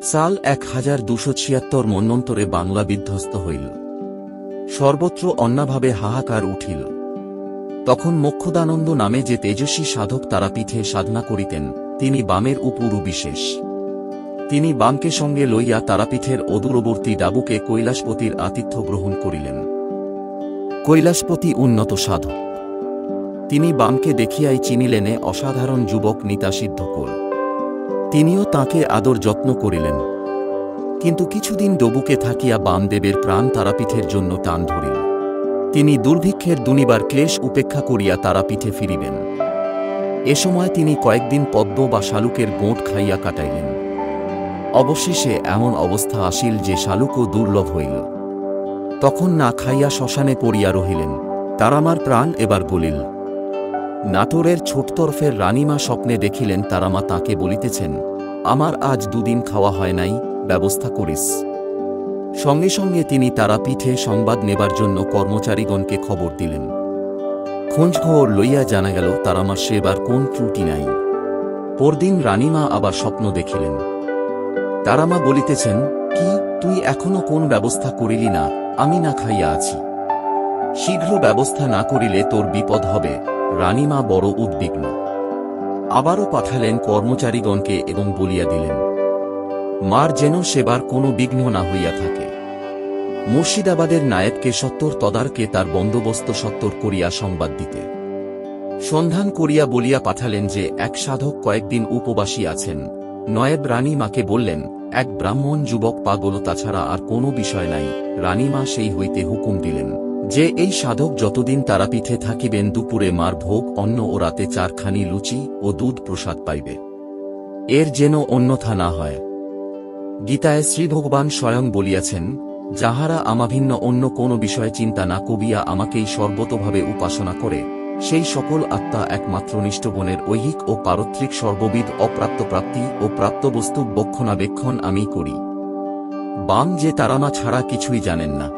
সাল 1276 মন্বন্তরে বাংলা বিধ্বস্ত হইল। সর্বত্র অন্যাভাবে হাহাকার উঠিল। তখন মোক্ষদানন্দ নামে যে তেজস্বী সাধক তারাপীঠে সাধনা করিতেন, তিনি বামের উপুরু বিশেষ। তিনি বামকে সঙ্গে লইয়া তারাপীঠের অদূরবর্তী ডাবুকে কৈলাসপতির আতিথ্য গ্রহণ করিলেন। কৈলাসপতি উন্নত সাধক। তিনি বামকে দেখিয়াই চিনিলেনে অসাধারণ যুবক নিতাসিদ্ধ কোল। তিনিও তাঁকে আদর যত্ন করিলেন। কিন্তু কিছুদিন ডবুকে থাকিয়া বামদেবের প্রাণ তারাপীঠের জন্য টান ধরিল। তিনি দুর্ভিক্ষের দুনিবার ক্লেশ উপেক্ষা করিয়া তারাপীঠে ফিরিবেন। এ সময় তিনি কয়েকদিন পদ্ম বা শালুকের গোঁট খাইয়া কাটাইলেন। অবশেষে এমন অবস্থা আসিল যে শালুকও দুর্লভ হইল। তখন না খাইয়া শ্মশানে পড়িয়া রহিলেন। তারামার প্রাণ এবার গলিল। নাটোরের ছোটতরফের রানীমা স্বপ্নে দেখিলেন তারামা তাঁকে বলিতেছেন, আমার আজ দুদিন খাওয়া হয় নাই, ব্যবস্থা করিস। সঙ্গে সঙ্গে তিনি তারাপীঠে সংবাদ নেবার জন্য কর্মচারীগণকে খবর দিলেন। খোঁজখবর লইয়া জানা গেল তারামার সেবার কোন ত্রুটি নাই। পরদিন রানীমা আবার স্বপ্ন দেখিলেন। তারামা বলিতেছেন, কি তুই এখনো কোন ব্যবস্থা করিলি না? আমি না খাইয়া আছি। শীঘ্র ব্যবস্থা না করিলে তোর বিপদ হবে। রানীমা বড় উদ্বিগ্ন। আবারও পাঠালেন কর্মচারীগণকে এবং বলিয়া দিলেন, মার যেন সেবার কোনো বিঘ্ন না হইয়া থাকে। মুর্শিদাবাদের নায়েবকে সত্তর তদারকে তার বন্দোবস্ত সত্তর করিয়া সংবাদ দিতে। সন্ধান করিয়া বলিয়া পাঠালেন যে এক সাধক কয়েকদিন উপবাসী আছেন। নয়েব রানীমাকে বললেন, এক ব্রাহ্মণ যুবক পাগল, তাছাড়া আর কোনো বিষয় নাই। রানীমা সেই হইতে হুকুম দিলেন যে এই সাধক যতদিন তারাপীঠে থাকিবেন দুপুরে মার ভোগ অন্ন ও রাতে 4খানি লুচি ও দুধ প্রসাদ পাইবে। এর যেন অন্যথা না হয়। গীতায় শ্রী ভগবান স্বয়ং বলিয়াছেন, যাহারা আমাভিন্ন অন্য কোন বিষয়ে চিন্তা না করিয়া আমাকেই সর্বতোভাবে উপাসনা করে, সেই সকল আত্মা একমাত্র নিষ্ঠবনের ঐহিক ও পারত্রিক সর্ববিধ অপ্রাপ্ত প্রাপ্তি ও প্রাপ্ত বস্তু বক্ষণাবেক্ষণ আমি করি। বাম যে তারামা ছাড়া কিছুই জানেন না।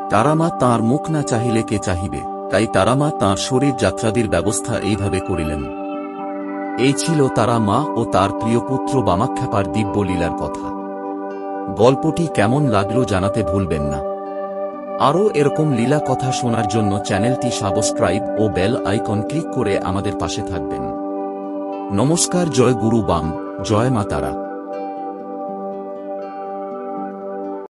তারামা তাঁর মুখ না চাহিলে কে চাহিবে? তাই তারামা তাঁর শরীর যাত্রাদির ব্যবস্থা এইভাবে করিলেন। এই ছিল তারামা ও তার প্রিয় পুত্র বামাখ্যাপার দিব্যলীলার কথা। গল্পটি কেমন লাগলো জানাতে ভুলবেন না। আরও এরকম লীলা কথা শোনার জন্য চ্যানেলটি সাবস্ক্রাইব ও বেল আইকন ক্লিক করে আমাদের পাশে থাকবেন। নমস্কার। জয় গুরু বাম, জয় মা তারা।